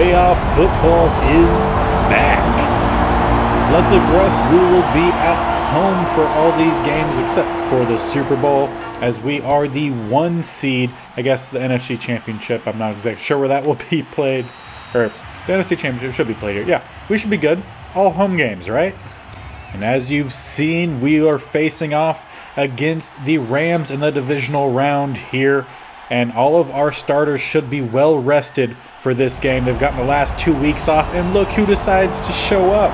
playoff football is back. Luckily for us, we will be at home for all these games except for the Super Bowl, as we are the 1 seed. I guess the NFC Championship, I'm not exactly sure where that will be played. Or the NFC Championship should be played here. Yeah, we should be good. All home games, right? And as you've seen, we are facing off against the Rams in the divisional round here. And all of our starters should be well rested for this game. They've gotten the last 2 weeks off. And look who decides to show up.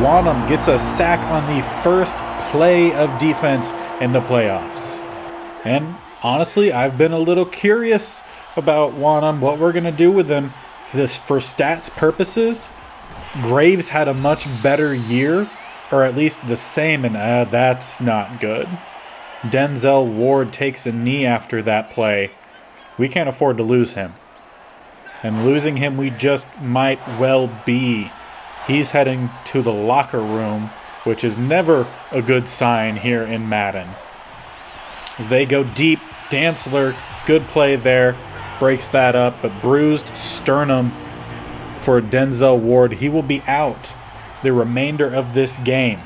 Wanham gets a sack on the first play of defense in the playoffs. And honestly, I've been a little curious about Wanham, what we're going to do with him. This, for stats purposes, Graves had a much better year, or at least the same, and that's not good. Denzel Ward takes a knee after that play. We can't afford to lose him. And losing him, we just might well be. He's heading to the locker room, which is never a good sign here in Madden. As they go deep, Dantzler, good play there, breaks that up, but bruised sternum for Denzel Ward. He will be out the remainder of this game.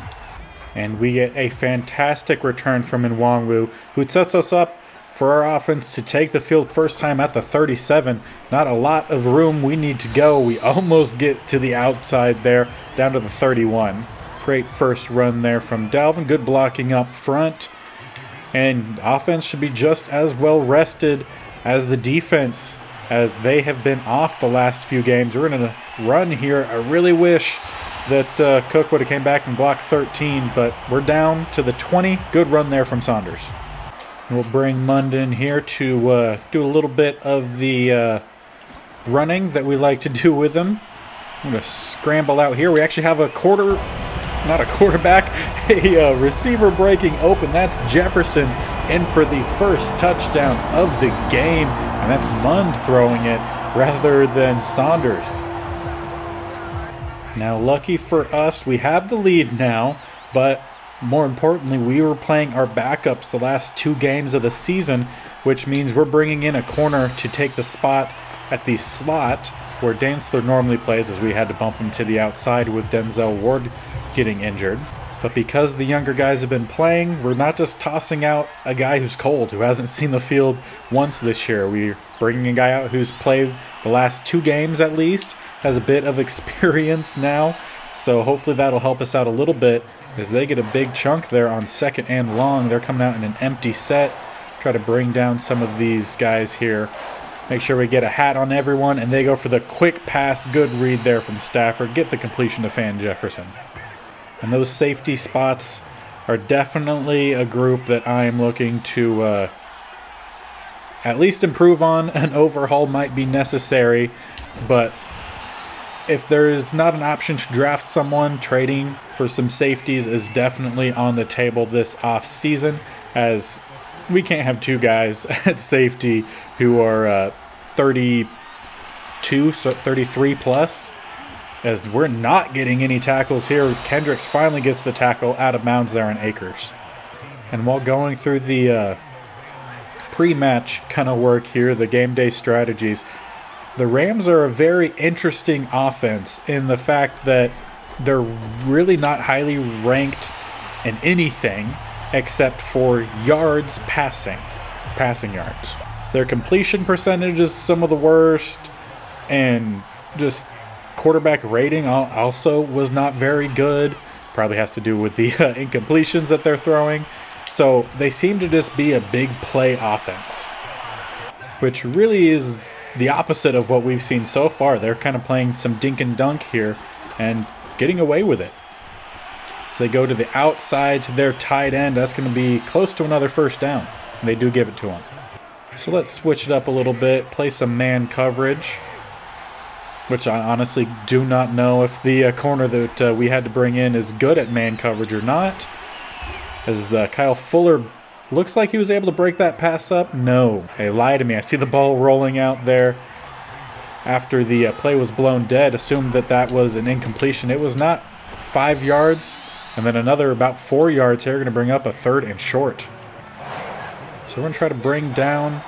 And we get a fantastic return from Nwangwu, who sets us up for our offense to take the field first time at the 37. Not a lot of room we need to go. We almost get to the outside there, down to the 31. Great first run there from Dalvin. Good blocking up front. And offense should be just as well rested as the defense, as they have been off the last few games. We're going to run here. I really wish that Cook would have came back and blocked 13, but we're down to the 20. Good run there from Saunders. We'll bring Munden here to do a little bit of the running that we like to do with him. I'm going to scramble out here. We actually have a receiver breaking open. That's Jefferson in for the first touchdown of the game, and that's Mund throwing it rather than Saunders. Now, lucky for us, we have the lead now, but more importantly, we were playing our backups the last 2 games of the season, which means we're bringing in a corner to take the spot at the slot where Dantzler normally plays, as we had to bump him to the outside with Denzel Ward getting injured. But because the younger guys have been playing, we're not just tossing out a guy who's cold, who hasn't seen the field once this year. We're bringing a guy out who's played the last 2 games at least, has a bit of experience now, so hopefully that'll help us out a little bit as they get a big chunk there on 2nd and long. They're coming out in an empty set. Try to bring down some of these guys here. Make sure we get a hat on everyone, and they go for the quick pass. Good read there from Stafford. Get the completion to Van Jefferson. And those safety spots are definitely a group that I am looking to at least improve on. An overhaul might be necessary, but if there is not an option to draft someone, trading for some safeties is definitely on the table this off season, as we can't have 2 guys at safety who are 32, so 33 plus, as we're not getting any tackles here. Kendricks finally gets the tackle out of bounds there on Akers. And while going through the pre-match kind of work here, the game day strategies, the Rams are a very interesting offense in the fact that they're really not highly ranked in anything except for yards passing yards. Their completion percentage is some of the worst, and just quarterback rating also was not very good. Probably has to do with the incompletions that they're throwing. So they seem to just be a big play offense, which really is the opposite of what we've seen so far. They're kind of playing some dink and dunk here and getting away with it. So they go to the outside to their tight end. That's going to be close to another first down. And they do give it to him. So let's switch it up a little bit, play some man coverage, which I honestly do not know if the corner that we had to bring in is good at man coverage or not. As Kyle Fuller looks like he was able to break that pass up. No, they lied to me. I see the ball rolling out there after the play was blown dead. Assumed that was an incompletion. It was not. 5 yards, and then another about 4 yards here. Going to bring up a 3rd and short. So we're going to try to bring down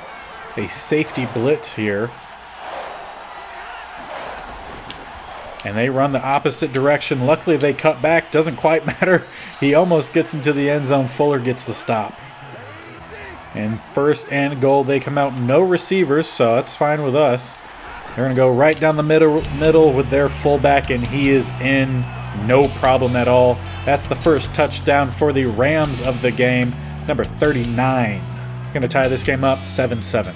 a safety blitz here. and they run the opposite direction. Luckily, they cut back. Doesn't quite matter. He almost gets into the end zone. Fuller gets the stop. And first and goal, they come out no receivers, so that's fine with us. They're going to go right down the middle with their fullback, and he is in, no problem at all. That's the first touchdown for the Rams of the game, number 39. Going to tie this game up 7-7.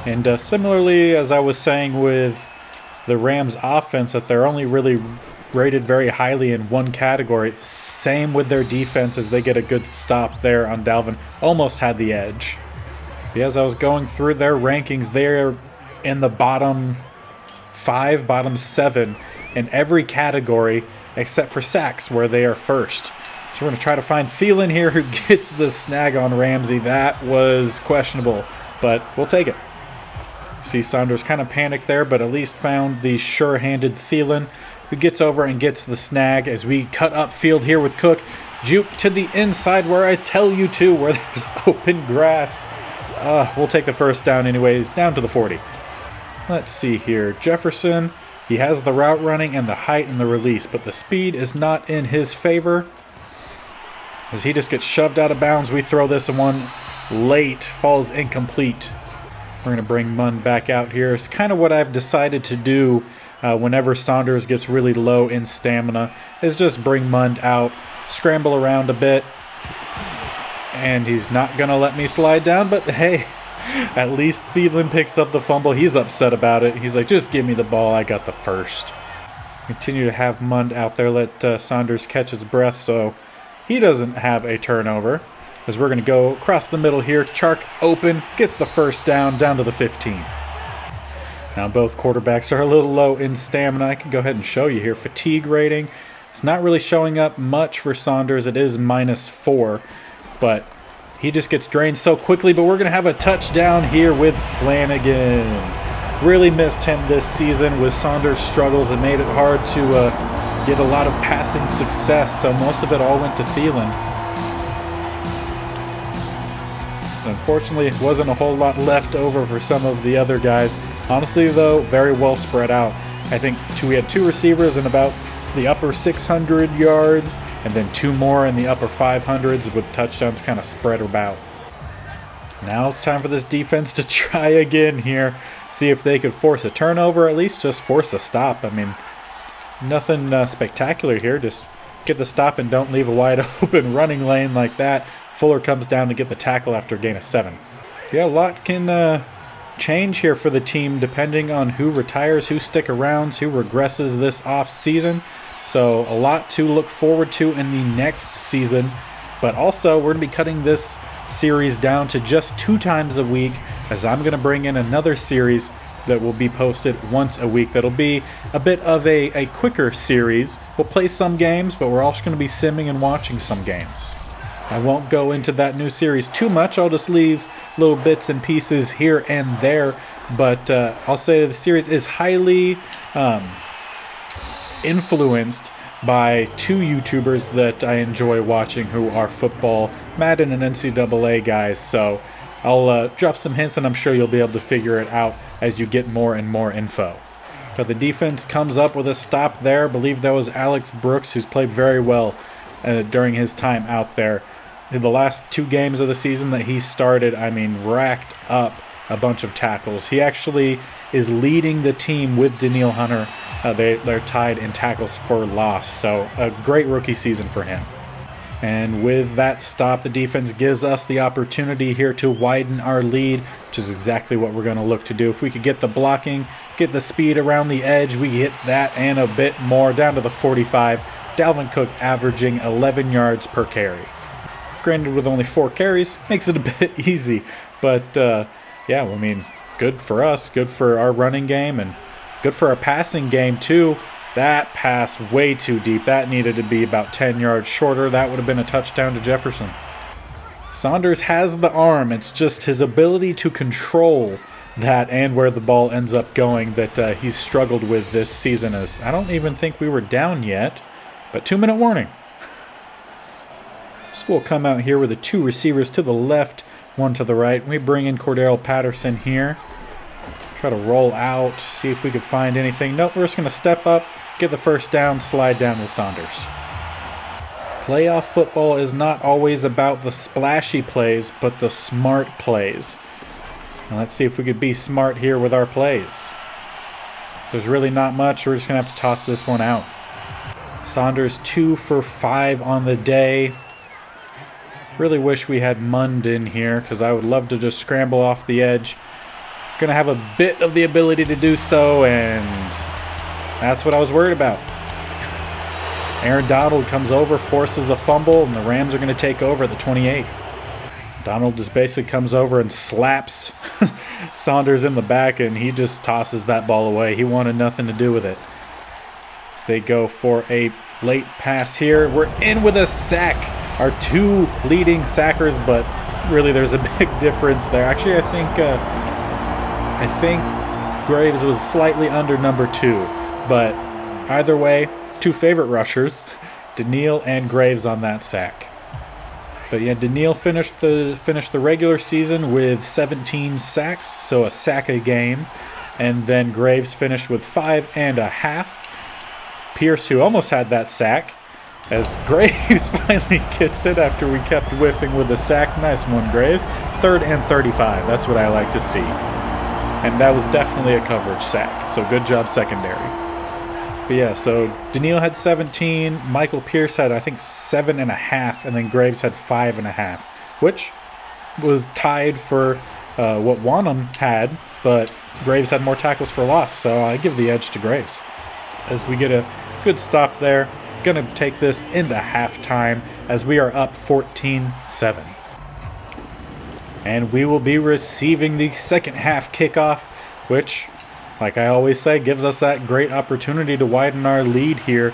And similarly, as I was saying with the Rams offense, that they're only really rated very highly in one category. Same with their defense, as they get a good stop there on Dalvin. Almost had the edge. As I was going through their rankings, they're in the bottom 5, bottom 7 in every category except for sacks, where they are first. So we're going to try to find Thielen here, who gets the snag on Ramsey. That was questionable, but we'll take it. See, Saunders kind of panicked there, but at least found the sure-handed Thielen, who gets over and gets the snag as we cut upfield here with Cook. Juke to the inside, where I tell you to, where there's open grass. We'll take the first down anyways, down to the 40. Let's see here. Jefferson, he has the route running and the height and the release, but the speed is not in his favor, as he just gets shoved out of bounds. We throw this one late, falls incomplete. We're going to bring Munn back out here. It's kind of what I've decided to do whenever Saunders gets really low in stamina, is just bring Munn out, scramble around a bit, and he's not going to let me slide down, but hey, at least Thielen picks up the fumble. He's upset about it. He's like, just give me the ball. I got the first. Continue to have Mund out there. Let Saunders catch his breath so he doesn't have a turnover. As we're going to go across the middle here. Chark open. Gets the first down to the 15. Now both quarterbacks are a little low in stamina. I can go ahead and show you here. Fatigue rating. It's not really showing up much for Saunders. It is -4. But he just gets drained so quickly, but we're going to have a touchdown here with Flanagan. Really missed him this season with Saunders' struggles. It made it hard to get a lot of passing success, so most of it all went to Thielen. Unfortunately, it wasn't a whole lot left over for some of the other guys. Honestly, though, very well spread out. I think we had 2 receivers in about the upper 600 yards, and then 2 more in the upper 500s with touchdowns kind of spread about. Now it's time for this defense to try again here. See if they could force a turnover, at least just force a stop. I mean, nothing spectacular here. Just get the stop and don't leave a wide open running lane like that. Fuller comes down to get the tackle after a gain of 7. Yeah, a lot can change here for the team depending on who retires, who stick around, who regresses this off season. So a lot to look forward to in the next season. But also, we're going to be cutting this series down to just 2 times a week, as I'm going to bring in another series that will be posted once a week. That'll be a bit of a quicker series. We'll play some games, but we're also going to be simming and watching some games. I won't go into that new series too much. I'll just leave little bits and pieces here and there. But I'll say the series is highly influenced by 2 YouTubers that I enjoy watching, who are football, Madden, and NCAA guys. So I'll drop some hints, and I'm sure you'll be able to figure it out as you get more and more info. But the defense comes up with a stop there. I believe that was Alex Brooks, who's played very well during his time out there. In the last 2 games of the season that he started, I mean, racked up a bunch of tackles. He actually is leading the team with Danielle Hunter. They're tied in tackles for loss, so a great rookie season for him. And with that stop, the defense gives us the opportunity here to widen our lead, which is exactly what we're going to look to do. If we could get the blocking, get the speed around the edge, we hit that and a bit more down to the 45. Dalvin Cook averaging 11 yards per carry. Granted, with only 4 carries, makes it a bit easy. But, yeah, I mean, good for us, good for our running game, and good for our passing game, too. That pass way too deep. That needed to be about 10 yards shorter. That would have been a touchdown to Jefferson. Saunders has the arm. It's just his ability to control that and where the ball ends up going that he's struggled with this season. As I don't even think we were down yet, but 2-minute warning. So we'll come out here with the 2 receivers to the left, 1 to the right. We bring in Cordero Patterson here. Try to roll out, see if we could find anything. Nope, we're just going to step up, get the first down, slide down with Saunders. Playoff football is not always about the splashy plays, but the smart plays. And let's see if we could be smart here with our plays. There's really not much. We're just going to have to toss this one out. Saunders 2 for 5 on the day. Really wish we had Mund in here because I would love to just scramble off the edge. Going to have a bit of the ability to do so, and that's what I was worried about. Aaron Donald comes over, forces the fumble, and the Rams are going to take over at the 28. Donald just basically comes over and slaps Saunders in the back, and he just tosses that ball away. He wanted nothing to do with it. So they go for a late pass here. We're in with a sack. Our 2 leading sackers, but really there's a big difference there. Actually, I think Graves was slightly under number 2, but either way, 2 favorite rushers, Daniil and Graves on that sack. But yeah, Daniil finished the regular season with 17 sacks, so a sack a game, and then Graves finished with 5.5. Pierce, who almost had that sack, as Graves finally gets it after we kept whiffing with the sack. Nice one, Graves. 3rd and 35. That's what I like to see. And that was definitely a coverage sack, so good job secondary. But yeah, so Daniil had 17, Michael Pierce had, I think, 7.5, and then Graves had 5.5, which was tied for what Wanham had, but Graves had more tackles for loss, so I give the edge to Graves. As we get a good stop there, going to take this into halftime as we are up 14-7. And we will be receiving the second half kickoff, which, like I always say, gives us that great opportunity to widen our lead here.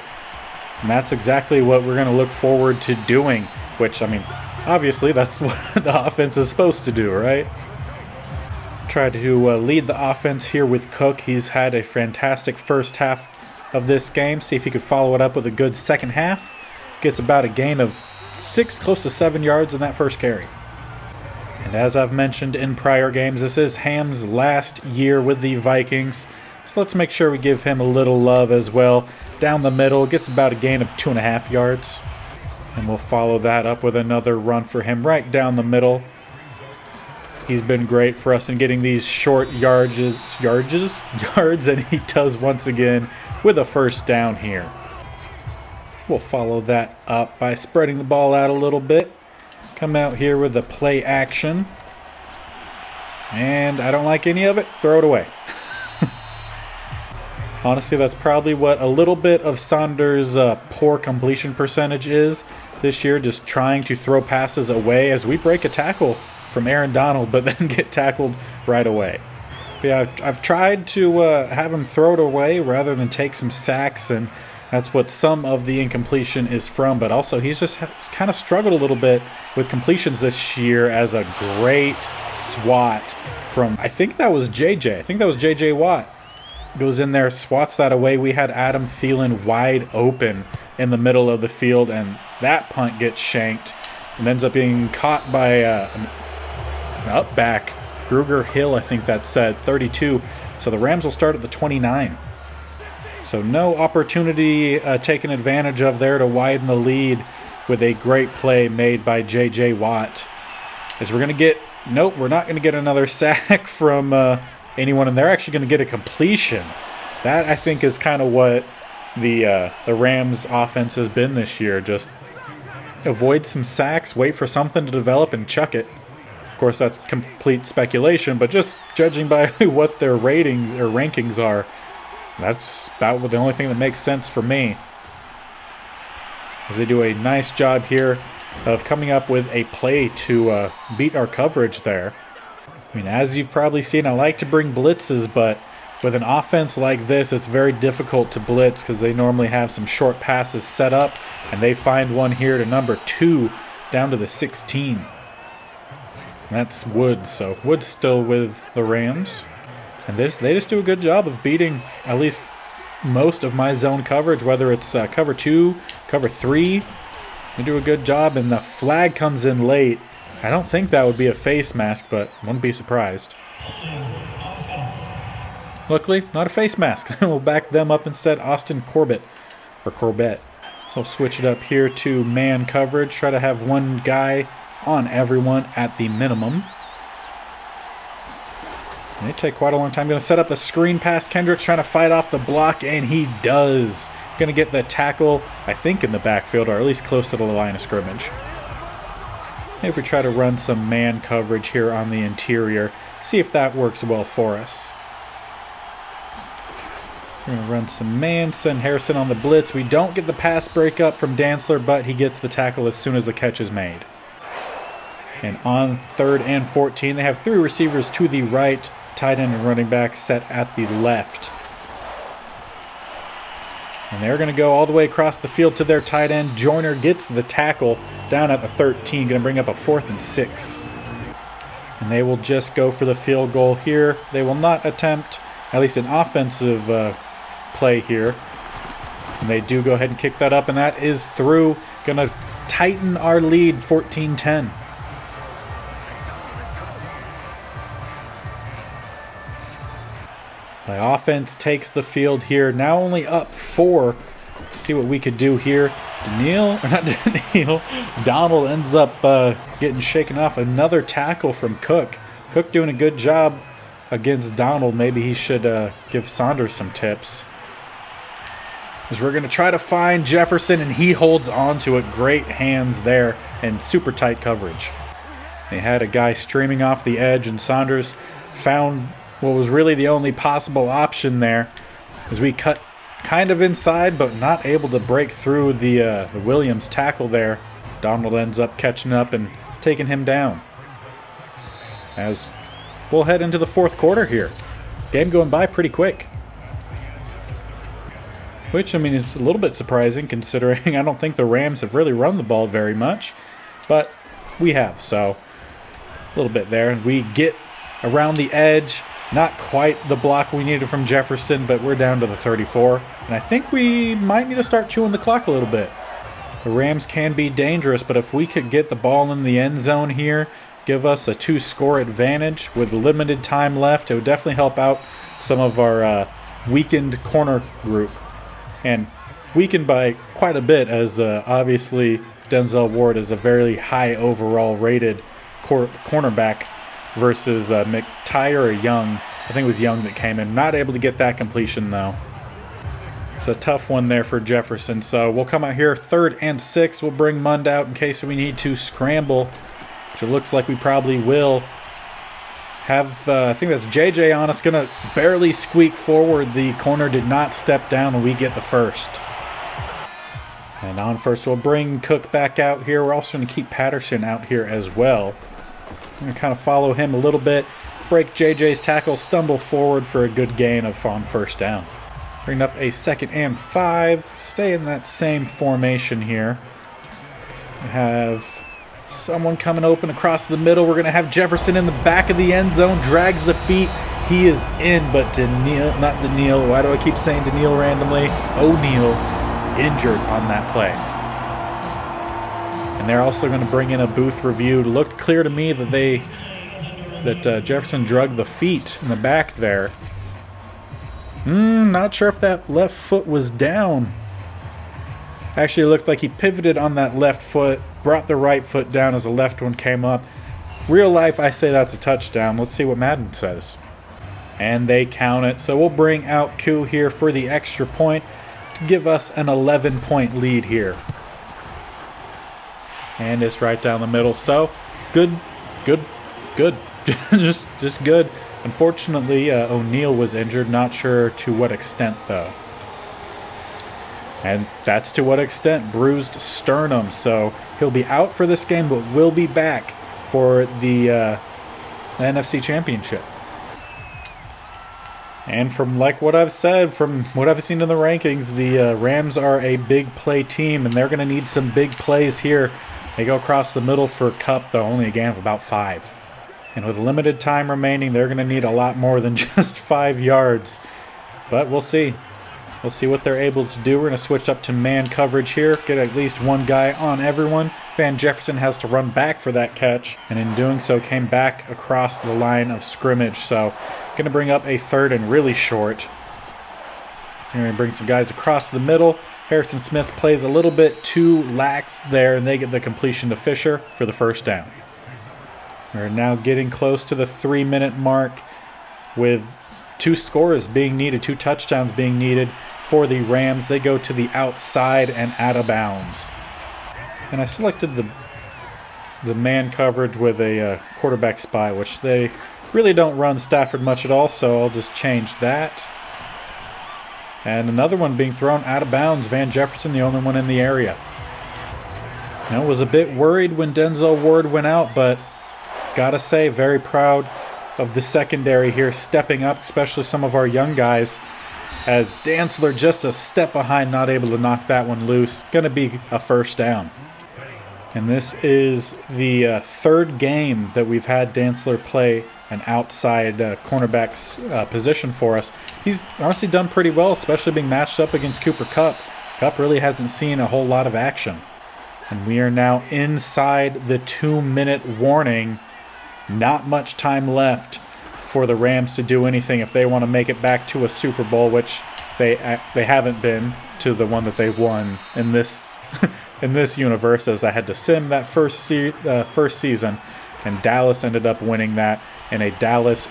And that's exactly what we're going to look forward to doing, which, I mean, obviously that's what the offense is supposed to do, right? Try to lead the offense here with Cook. He's had a fantastic first half of this game. See if he could follow it up with a good second half. Gets about a gain of 6, close to 7 yards in that first carry. And as I've mentioned in prior games, this is Ham's last year with the Vikings. So let's make sure we give him a little love as well. Down the middle, gets about a gain of 2.5 yards. And we'll follow that up with another run for him right down the middle. He's been great for us in getting these short yards, and he does once again with a first down here. We'll follow that up by spreading the ball out a little bit. Come out here with the play action. And I don't like any of it. Throw it away. Honestly, that's probably what a little bit of Saunders' poor completion percentage is this year, just trying to throw passes away as we break a tackle from Aaron Donald, but then get tackled right away. But yeah, I've tried to have him throw it away rather than take some sacks, and that's what some of the incompletion is from. But also, he's just kind of struggled a little bit with completions this year as a great swat from, I think that was J.J. Watt. Goes in there, swats that away. We had Adam Thielen wide open in the middle of the field, and that punt gets shanked and ends up being caught by an up back. Gruger Hill, I think that said, 32. So the Rams will start at the 29. So no opportunity taken advantage of there to widen the lead with a great play made by J.J. Watt. As we're going to get, nope, we're not going to get another sack from anyone, and they're actually going to get a completion. That, I think, is kind of what the Rams offense has been this year. Just avoid some sacks, wait for something to develop, and chuck it. Of course, that's complete speculation, but just judging by what their ratings or rankings are, that's about the only thing that makes sense for me. As they do a nice job here of coming up with a play to beat our coverage there. I mean, as you've probably seen, I like to bring blitzes, but with an offense like this, it's very difficult to blitz because they normally have some short passes set up, and they find one here to number 2 down to the 16. And that's Woods, so Woods still with the Rams. And they just do a good job of beating at least most of my zone coverage, whether it's cover 2, cover 3. They do a good job, and the flag comes in late. I don't think that would be a face mask, but wouldn't be surprised. Luckily, not a face mask. We'll back them up instead. Austin Corbett. So we'll switch it up here to man coverage. Try to have one guy on everyone at the minimum. They take quite a long time. Going to set up the screen pass. Kendrick's trying to fight off the block, and he does. Going to get the tackle, I think, in the backfield, or at least close to the line of scrimmage. If we try to run some man coverage here on the interior, see if that works well for us. We're going to run some man, send Harrison on the blitz. We don't get the pass breakup from Dantzler, but he gets the tackle as soon as the catch is made. And on 3rd and 14, they have 3 receivers to the right, tight end and running back set at the left. And they're going to go all the way across the field to their tight end. Joyner gets the tackle down at the 13, going to bring up a 4th and 6. And they will just go for the field goal here. They will not attempt at least an offensive play here. And they do go ahead and kick that up, and that is through. Going to tighten our lead, 14-10. The offense takes the field here. Now only up 4. Let's see what we could do here. Donald ends up getting shaken off. Another tackle from Cook. Cook doing a good job against Donald. Maybe he should give Saunders some tips. As we're going to try to find Jefferson, and he holds on to it. Great hands there and super tight coverage. They had a guy streaming off the edge, and Saunders found what was really the only possible option there, as we cut kind of inside but not able to break through the Williams tackle there. Donald ends up catching up and taking him down. As we'll head into the 4th quarter here. Game going by pretty quick. Which, I mean, it's a little bit surprising considering I don't think the Rams have really run the ball very much. But we have, so a little bit there. And we get around the edge. Not quite the block we needed from Jefferson, but we're down to the 34. And I think we might need to start chewing the clock a little bit. The Rams can be dangerous, but if we could get the ball in the end zone here, give us a 2-score advantage with limited time left, it would definitely help out some of our weakened corner group. And weakened by quite a bit, as obviously Denzel Ward is a very high overall rated cornerback versus McTire or Young. I think it was Young that came in. Not able to get that completion, though. It's a tough one there for Jefferson. So we'll come out here 3rd and 6. We'll bring Mund out in case we need to scramble, which it looks like we probably will. Have, I think that's JJ on us. Going to barely squeak forward. The corner did not step down, and we get the first. And on first, we'll bring Cook back out here. We're also going to keep Patterson out here as well. I'm going to kind of follow him a little bit, break JJ's tackle, stumble forward for a good gain on 1st down. Bring up a 2nd and 5. Stay in that same formation here. We have someone coming open across the middle. We're going to have Jefferson in the back of the end zone, drags the feet. He is in, but not Daniil. Why do I keep saying Daniil randomly? O'Neal injured on that play. And they're also going to bring in a booth review. It looked clear to me that Jefferson drug the feet in the back there. Not sure if that left foot was down. Actually, it looked like he pivoted on that left foot, brought the right foot down as the left one came up. Real life, I say that's a touchdown. Let's see what Madden says. And they count it. So we'll bring out Koo here for the extra point to give us an 11-point lead here. And it's right down the middle. So, good. just good. Unfortunately, O'Neal was injured. Not sure to what extent, though. And that's to what extent. Bruised sternum. So, he'll be out for this game, but will be back for the NFC Championship. And from what I've said, from what I've seen in the rankings, the Rams are a big play team, and they're going to need some big plays here. They go across the middle for Cup, though, only a gain of about 5. And with limited time remaining, they're going to need a lot more than just 5 yards. But we'll see. We'll see what they're able to do. We're going to switch up to man coverage here, get at least one guy on everyone. Van Jefferson has to run back for that catch, and in doing so came back across the line of scrimmage. So Going to bring up a third and really short. So you're going to bring some guys across the middle. Harrison Smith plays a little bit too lax there, and they get the completion to Fisher for the first down. We're now getting close to the 3-minute mark with 2 scores being needed, 2 touchdowns being needed for the Rams. They go to the outside and out of bounds. And I selected the man coverage with a quarterback spy, which they really don't run Stafford much at all, so I'll just change that. And another one being thrown out of bounds. Van Jefferson, the only one in the area. Now, was a bit worried when Denzel Ward went out, but gotta say, very proud of the secondary here stepping up, especially some of our young guys, as Dantzler just a step behind, not able to knock that one loose. Gonna be a first down. And this is the third game that we've had Dantzler play an outside cornerback's position for us. He's honestly done pretty well, especially being matched up against Cooper Kupp. Kupp really hasn't seen a whole lot of action. And we are now inside the 2-minute warning. Not much time left for the Rams to do anything if they want to make it back to a Super Bowl, which they haven't been to the one that they won in this in this universe, as I had to sim that first season, and Dallas ended up winning that in a Dallas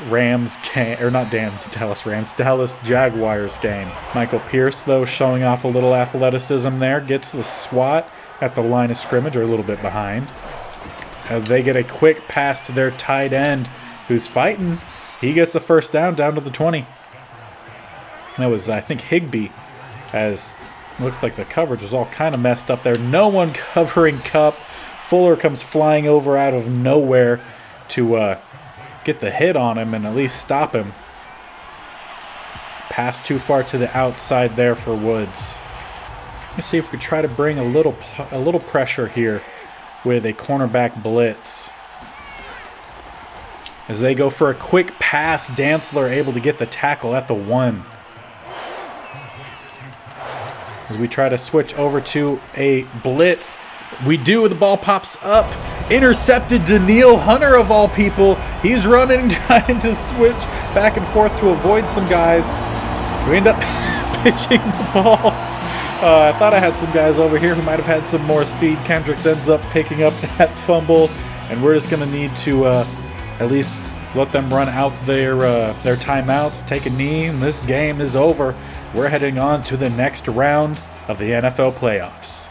Jaguars game. Michael Pierce, though, showing off a little athleticism there, gets the swat at the line of scrimmage, or a little bit behind. They get a quick pass to their tight end, who's fighting. He gets the first down to the 20. And that was, I think, Higbee, as it looked like the coverage was all kind of messed up there. No one covering Kupp. Fuller comes flying over out of nowhere to get the hit on him and at least stop him. Pass too far to the outside there for Woods. Let's see if we try to bring a little pressure here with a cornerback blitz. As they go for a quick pass, Dantzler able to get the tackle at the 1. As we try to switch over to a blitz, we do. The ball pops up. Intercepted. Danielle Hunter, of all people. He's running, trying to switch back and forth to avoid some guys. We end up pitching the ball. I thought I had some guys over here who might have had some more speed. Kendricks ends up picking up that fumble, and we're just going to need to at least let them run out their timeouts, take a knee, and this game is over. We're heading on to the next round of the NFL playoffs.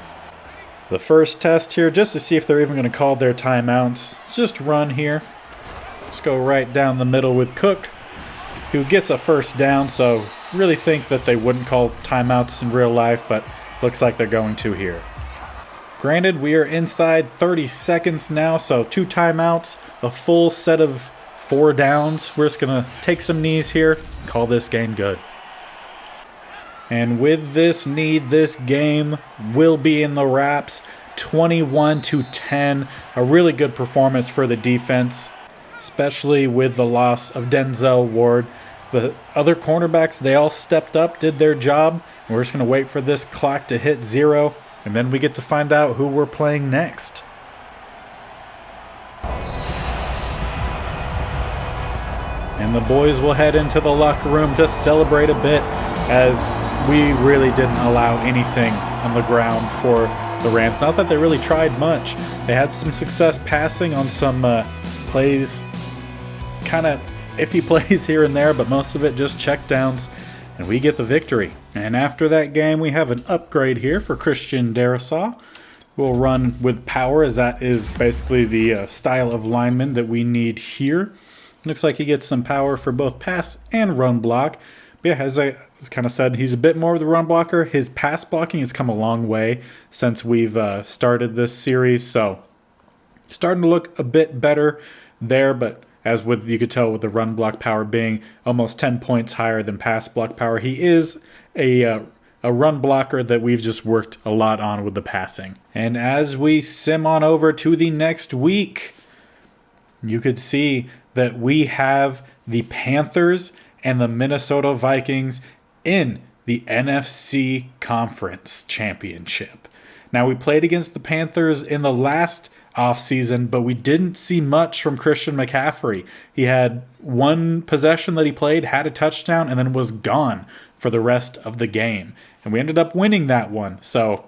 The first test here, just to see if they're even going to call their timeouts. Just run here. Let's go right down the middle with Cook, who gets a first down, so really think that they wouldn't call timeouts in real life, but looks like they're going to here. Granted, we are inside 30 seconds now, so 2 timeouts, a full set of 4 downs. We're just going to take some knees here, call this game good. And with this need, this game will be in the wraps, 21-10. A really good performance for the defense, especially with the loss of Denzel Ward. The other cornerbacks, they all stepped up, did their job. We're just going to wait for this clock to hit 0, and then we get to find out who we're playing next. And the boys will head into the locker room to celebrate a bit, as we really didn't allow anything on the ground for the Rams. Not that they really tried much. They had some success passing on some plays, kind of iffy plays here and there, but most of it just checkdowns, and we get the victory. And after that game, we have an upgrade here for Christian Darrisaw. We'll run with power, as that is basically the style of lineman that we need here. Looks like he gets some power for both pass and run block. But yeah, as I kind of said, he's a bit more of the run blocker. His pass blocking has come a long way since we've started this series, so starting to look a bit better there, but as with, you could tell with the run block power being almost 10 points higher than pass block power, he is a run blocker that we've just worked a lot on with the passing. And as we sim on over to the next week, you could see that we have the Panthers and the Minnesota Vikings in the NFC Conference Championship. Now, we played against the Panthers in the last offseason, but we didn't see much from Christian McCaffrey. He had one possession that he played, had a touchdown, and then was gone for the rest of the game. And we ended up winning that one. So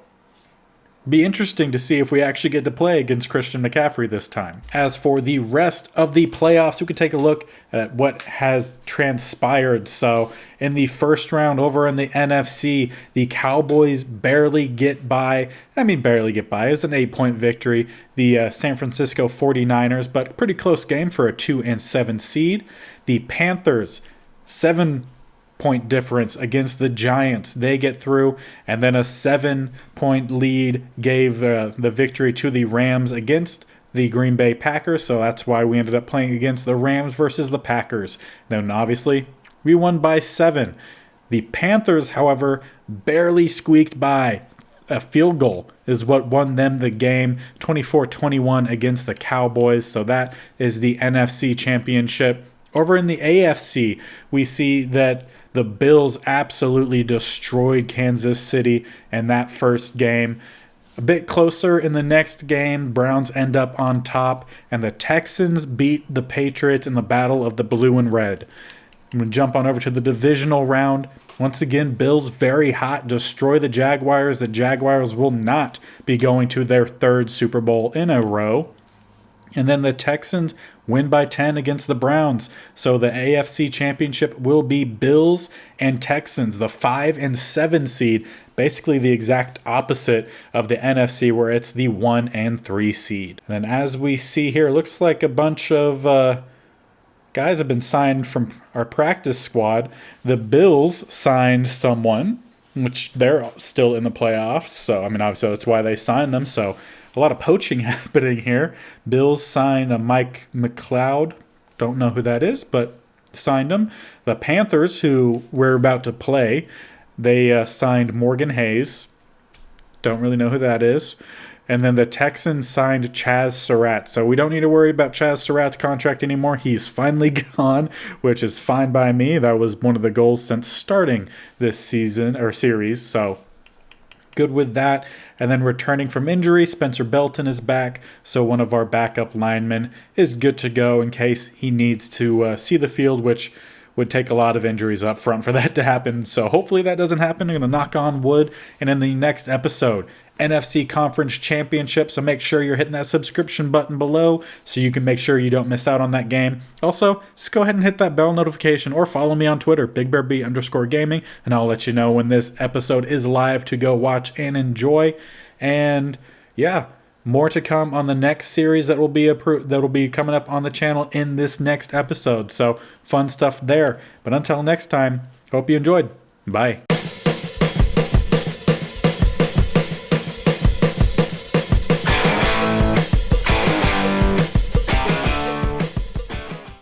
be interesting to see if we actually get to play against Christian McCaffrey this time. As for the rest of the playoffs, we can take a look at what has transpired. So in the first round over in the NFC, the Cowboys barely get by. Barely get by. It's an 8-point victory. The San Francisco 49ers, but pretty close game for a 2-7 seed. The Panthers, 7-point difference against the Giants. They get through, and then a 7-point lead gave the victory to the Rams against the Green Bay Packers, so that's why we ended up playing against the Rams versus the Packers. Then obviously, we won by 7. The Panthers, however, barely squeaked by. A field goal is what won them the game, 24-21 against the Cowboys, so that is the NFC Championship. Over in the AFC, we see that the Bills absolutely destroyed Kansas City in that first game. A bit closer in the next game, Browns end up on top, and the Texans beat the Patriots in the battle of the blue and red. I'm going to jump on over to the divisional round. Once again, Bills very hot, destroy the Jaguars. The Jaguars will not be going to their 3rd Super Bowl in a row. And then the Texans win by 10 against the Browns. So the AFC Championship will be Bills and Texans, the 5 and 7 seed, basically the exact opposite of the NFC where it's the 1 and 3 seed. And then as we see here, it looks like a bunch of guys have been signed from our practice squad. The Bills signed someone, which they're still in the playoffs. So, obviously that's why they signed them. So a lot of poaching happening here. Bills signed a Mike McLeod. Don't know who that is, but signed him. The Panthers, who we're about to play, they signed Morgan Hayes. Don't really know who that is. And then the Texans signed Chaz Surratt. So we don't need to worry about Chaz Surratt's contract anymore. He's finally gone, which is fine by me. That was one of the goals since starting this season or series. So good with that. And then returning from injury, Spencer Belton is back. So one of our backup linemen is good to go in case he needs to see the field, which would take a lot of injuries up front for that to happen. So hopefully that doesn't happen. I'm going to knock on wood. And in the next episode, NFC Conference Championship. So make sure you're hitting that subscription button below so you can make sure you don't miss out on that game. Also, just go ahead and hit that bell notification or follow me on Twitter, BigBearB_gaming, and I'll let you know when this episode is live to go watch and enjoy. And yeah, more to come on the next series that will be coming up on the channel in this next episode. So fun stuff there. But until next time, hope you enjoyed. Bye.